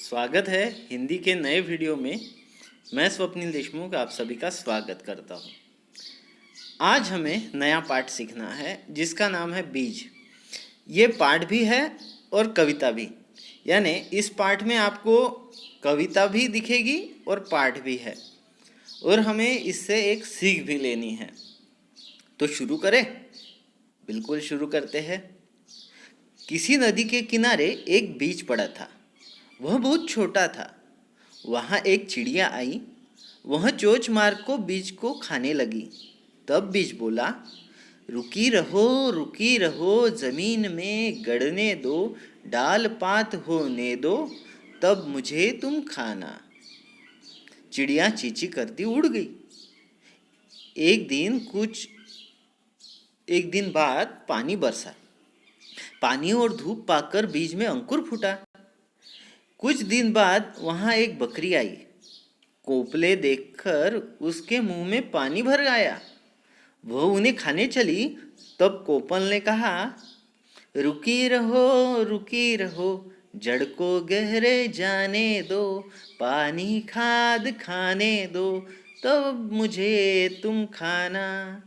स्वागत है हिंदी के नए वीडियो में। मैं स्वप्निल देशमुख आप सभी का स्वागत करता हूँ। आज हमें नया पाठ सीखना है जिसका नाम है बीज। ये पाठ भी है और कविता भी, यानी इस पाठ में आपको कविता भी दिखेगी और पाठ भी है और हमें इससे एक सीख भी लेनी है। तो शुरू करें? बिल्कुल शुरू करते हैं। किसी नदी के किनारे एक बीज पड़ा था। वह बहुत छोटा था। वहाँ एक चिड़िया आई। वह चोंच मार को बीज को खाने लगी। तब बीज बोला, रुकी रहो, जमीन में गड़ने दो, डाल पात होने दो, तब मुझे तुम खाना। चिड़िया चींची करती उड़ गई। एक दिन बाद पानी बरसा। पानी और धूप पाकर बीज में अंकुर फूटा। कुछ दिन बाद वहाँ एक बकरी आई। कोपले देखकर उसके मुंह में पानी भर आया। वह उन्हें खाने चली। तब कोपल ने कहा, रुकी रहो, जड़ को गहरे जाने दो, पानी खाद खाने दो, तब मुझे तुम खाना।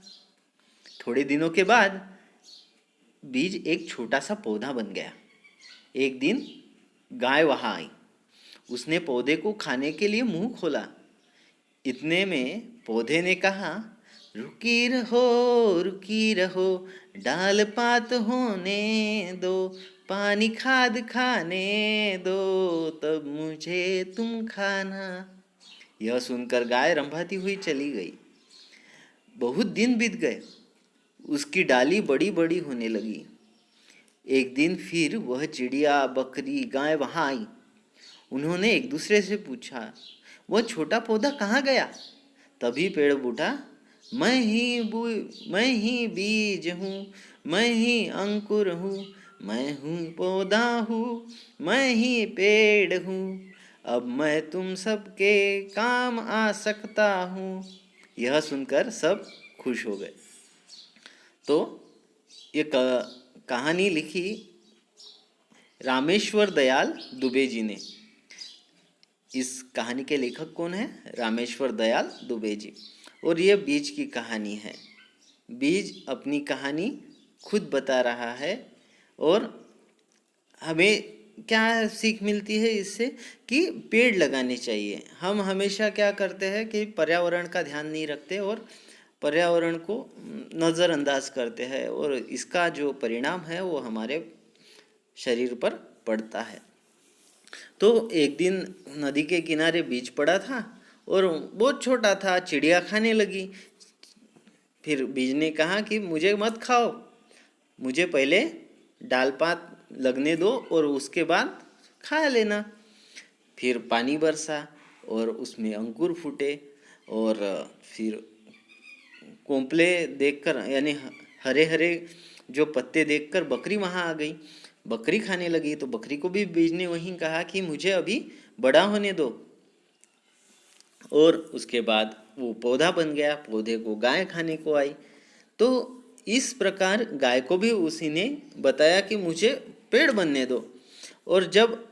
थोड़े दिनों के बाद बीज एक छोटा सा पौधा बन गया। एक दिन गाय वहां आई। उसने पौधे को खाने के लिए मुंह खोला। इतने में पौधे ने कहा, रुकी रहो, डाल पात होने दो, पानी खाद खाने दो, तब मुझे तुम खाना। यह सुनकर गाय रंभाती हुई चली गई। बहुत दिन बीत गए। उसकी डाली बड़ी बड़ी होने लगी। एक दिन फिर वह चिड़िया, बकरी, गाय वहां आई। उन्होंने एक दूसरे से पूछा, वह छोटा पौधा कहाँ गया? तभी पेड़ बूढ़ा, मैं ही बीज हूँ, मैं ही अंकुर हूँ, मैं हूँ पौधा हूँ, मैं ही पेड़ हूँ, अब मैं तुम सबके काम आ सकता हूँ। यह सुनकर सब खुश हो गए। तो ये कहानी लिखी रामेश्वर दयाल दुबे जी ने। इस कहानी के लेखक कौन है? रामेश्वर दयाल दुबे जी। और ये बीज की कहानी है। बीज अपनी कहानी खुद बता रहा है और हमें क्या सीख मिलती है इससे कि पेड़ लगाने चाहिए। हम हमेशा क्या करते हैं कि पर्यावरण का ध्यान नहीं रखते और पर्यावरण को नज़रअंदाज करते हैं और इसका जो परिणाम है वो हमारे शरीर पर पड़ता है। तो एक दिन नदी के किनारे बीज पड़ा था और बहुत छोटा था। चिड़िया खाने लगी। फिर बीज ने कहा कि मुझे मत खाओ, मुझे पहले डाल पात लगने दो और उसके बाद खा लेना। फिर पानी बरसा और उसमें अंकुर फूटे और फिर कोंपले देखकर, यानी हरे हरे जो पत्ते देखकर बकरी वहाँ आ गई। बकरी खाने लगी तो बकरी को भी बीज ने वहीं कहा कि मुझे अभी बड़ा होने दो। और उसके बाद वो पौधा बन गया। पौधे को गाय खाने को आई। तो इस प्रकार गाय को भी उसी ने बताया कि मुझे पेड़ बनने दो। और जब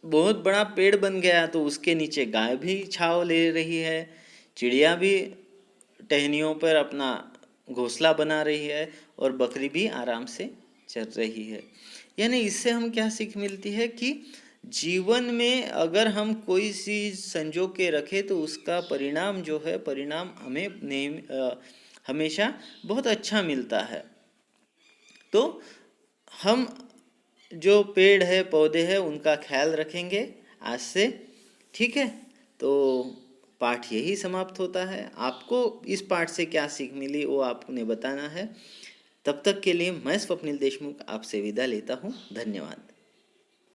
बहुत बड़ा पेड़ बन गया तो उसके नीचे गाय भी छांव ले रही है, चिड़िया भी टहनियों पर अपना घोंसला बना रही है और बकरी भी आराम से चल रही है। यानी इससे हम क्या सीख मिलती है कि जीवन में अगर हम कोई चीज़ संजो के रखें तो उसका परिणाम जो है, परिणाम हमें हमेशा बहुत अच्छा मिलता है। तो हम जो पेड़ है, पौधे हैं, उनका ख्याल रखेंगे आज से। ठीक है? तो पाठ यही समाप्त होता है। आपको इस पाठ से क्या सीख मिली वो आपने बताना है। तब तक के लिए मैं स्वप्निल देशमुख आपसे विदा लेता हूँ। धन्यवाद।